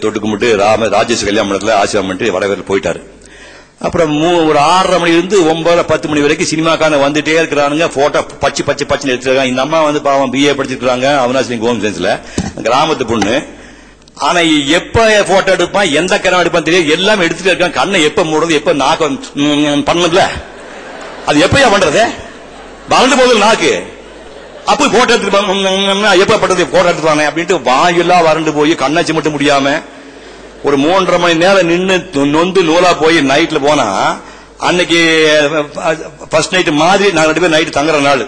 தொட்டு கும்பிட்டு ராஜேஷ் கல்யாணத்துல ஆசிரியம் பண்ணிட்டு வரவேற்று போயிட்டாரு. அப்புறம் ஒரு 6:30 மணிலிருந்து 9:10 மணி வரைக்கும் சினிமாக்கான வந்துட்டே இருக்கிறானுங்க. போட்டோ பச்சு எடுத்துருக்காங்க. இந்த அம்மா வந்து பாவம் BA படிச்சிருக்காங்க அவினாசி ஹோம் சயின்ஸ்ல, கிராமத்து பொண்ணு. ஆனா எப்ப போட்டோ எடுப்பான், எந்த கரம் எடுப்பான் தெரியாது, எல்லாமே எடுத்துட்டு இருக்கான். கண்ணை எப்ப மூடுறது, எப்ப நாக்கு பண்ணல, அது எப்பயா பண்றது, வளர்ந்து போகுது நாக்கு. அப்ப போட்டோ எடுத்துட்டு எப்ப பண்றது, போட்டோ எடுத்துவாங்க அப்படின்ட்டு வாயெல்லாம் வறண்டு போய் கண்ணாச்சி மட்டும் முடியாம ஒரு 3:30 மணி நேரம் நின்று நொந்து நூலா போய் நைட்ல போனா, அன்னைக்கு ஃபர்ஸ்ட் நைட் மாதிரி நாங்க 2 பேர் நைட் தங்குற நாள்.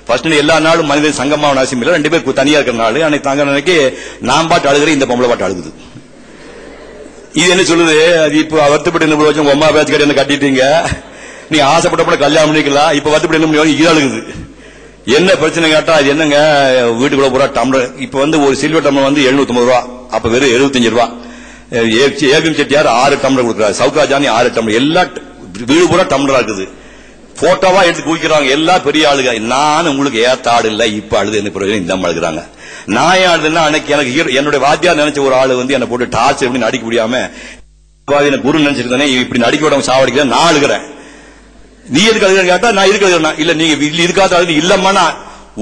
ஃபர்ஸ்ட் எல்லா நாளும் மனித சங்கமாவன் அவசியம் இல்லை, 2 பேர் தனியா இருக்கிற நாள். அன்னைக்கு தங்குற அன்னைக்கு நான் பாட்டு அழுகிறேன், இந்த பொம்பளை பாட்டு அழுகுது. இது என்ன சொல்லுது, அது இப்ப வருத்தப்பட்டு என்ன வச்சு உங்க அம்மா பேச்சு கட்டி என்ன கட்டிட்டீங்க, நீ ஆசைப்பட்ட கல்யாணம் பண்ணிக்கலாம், இப்ப வருத்தப்பட்டு என்ன பண்ணி இது அழுகுது. என்ன பிரச்சனை கேட்டா, அது என்னங்க வீட்டுக்குள்ள பூரா டம்ளர், இப்ப வந்து ஒரு சில்வர் டம்ளர் வந்து 750 ரூபா, அப்ப வெறும் 75 ரூபா. ஏகம் செட்டியார் 6 டம்ளர் கொடுக்குறாரு, சவுகாஜானி 6 டம்ளர், எல்லா வீடு பூரா டம்ளரா இருக்குது. போட்டோவா எடுத்து குடிக்கிறாங்க எல்லாம் பெரிய ஆளுங்க. நான் உங்களுக்கு ஏத்த ஆடு இல்ல, இப்ப அழுது என்ன பிரயோஜனம், இந்த அம்மா அழுகுறாங்க. நான் ஏன் அழுதுன்னா, அன்னைக்கு எனக்கு என்னுடைய வாத்தியார் நினைச்ச ஒரு ஆளு வந்து என்ன போட்டு டார்ச்சர் பண்ணி நடிக்க முடியாம, குரு நினைச்சிருந்தேன், இப்படி நடிக்க விடாம சாவடிக்கிறேன், நான் அழுகிறேன். நீ எதுக்கு அழுகிறேன் கேட்டா, நான் இதுக்கு அழுகிறேன். இல்ல நீங்க இதுக்காக அழுது இல்லம்மா,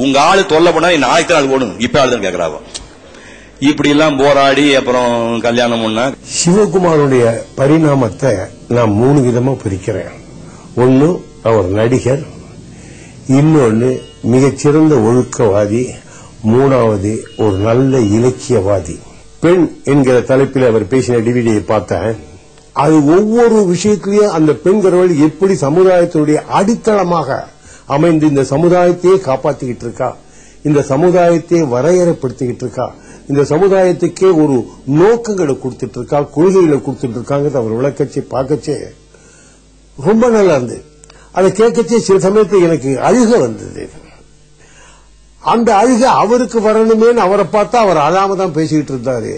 உங்க ஆளு தொல்லை பண்ணா நாளைக்கு தான் அழுது ஓடும், இப்ப அழுதுன்னு கேட்கறாங்க. இப்படி எல்லாம் போராடி அப்புறம் கல்யாணம் பண்ண. சிவகுமாருடைய பரிணாமத்தை நான் 3 விதமா பிரிக்கிறேன். ஒன்னு அவர் நடிகர், இன்னொன்னு மிகச்சிறந்த ஒழுக்கவாதி, 3வது ஒரு நல்ல இலக்கியவாதி. பெண் என்கிற தலைப்பில் அவர் பேசின டிவிடியை பார்த்தேன். அது ஒவ்வொரு விஷயத்திலையும் அந்த பெண்கிறவள் எப்படி சமுதாயத்தினுடைய அடித்தளமாக அமைந்து இந்த சமுதாயத்தையே காப்பாத்திக்கிட்டு இருக்கா, இந்த சமுதாயத்தை வரையறைப்படுத்திக்கிட்டு இருக்கா, இந்த சமுதாயத்துக்கே ஒரு நோக்கங்களை கொடுத்துட்டு இருக்கா, கொள்கைகளை கொடுத்துட்டு இருக்காங்க. அவர் விளக்கச்சே பார்க்கச்சே ரொம்ப நல்லா இருந்தது. அதை கேட்கச்சே சில சமயத்துக்கு எனக்கு அழுக வந்தது. அந்த அழுக அவருக்கு வரணுமேன்னு அவரை பார்த்தா அவர் அழாம தான் பேசிக்கிட்டு இருந்தாரு.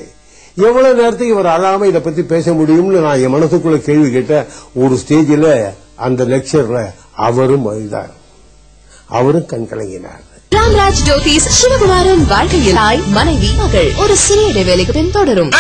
எவ்வளவு நேரத்துக்கு இவர் அழாம இதை பத்தி பேச முடியும்னு நான் என் மனசுக்குள்ள கேள்வி கேட்டேன். ஒரு ஸ்டேஜில் அந்த லெக்சர்ல அவரும் அழுதார், அவரும் கண் கலங்கினார். ராம்ராஜ் ஜோதிஸ் சிவகுமாரன் வாழ்க்கையில் தாய், மனைவி, மகள். ஒரு சிறிய இடைவேளைக்கு பின் தொடரும்.